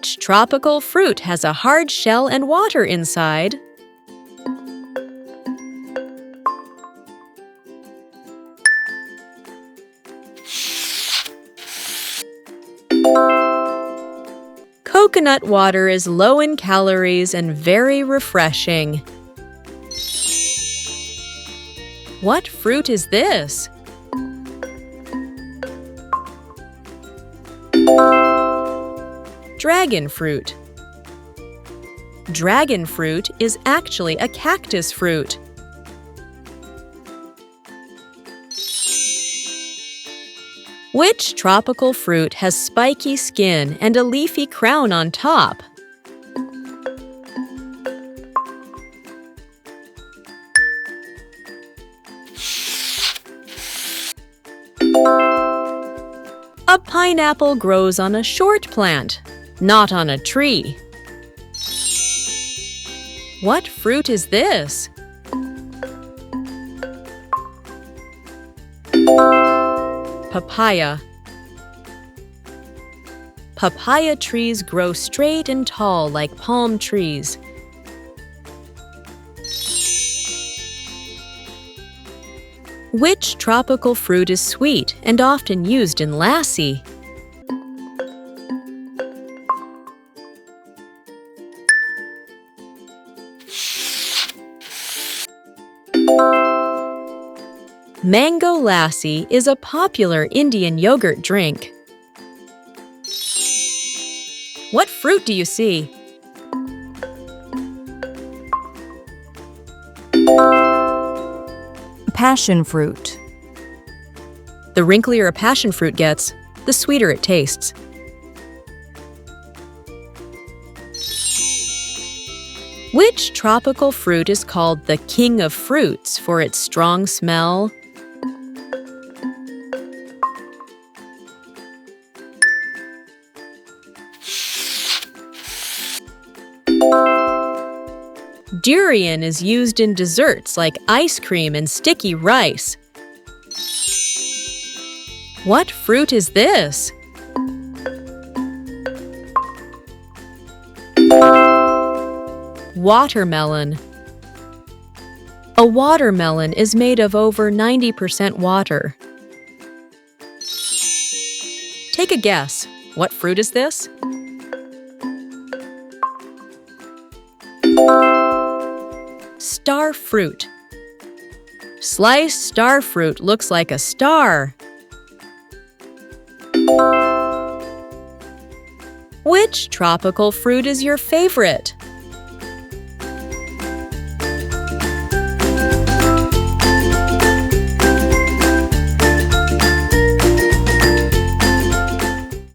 Which tropical fruit has a hard shell and water inside? Coconut water is low in calories and very refreshing. What fruit is this? Dragon fruit. Dragon fruit is actually a cactus fruit. Which tropical fruit has spiky skin and a leafy crown on top? A pineapple grows on a short plant, not on a tree. What fruit is this? Papaya. Papaya trees grow straight and tall like palm trees. Which tropical fruit is sweet and often used in lassi? Mango lassi is a popular Indian yogurt drink. What fruit do you see? Passion fruit. The wrinklier a passion fruit gets, the sweeter it tastes. Which tropical fruit is called the king of fruits for its strong smell? Durian is used in desserts like ice cream and sticky rice. What fruit is this? Watermelon. A watermelon is made of over 90% water. Take a guess. What fruit is this? Star fruit. Sliced star fruit looks like a star. Which tropical fruit is your favorite?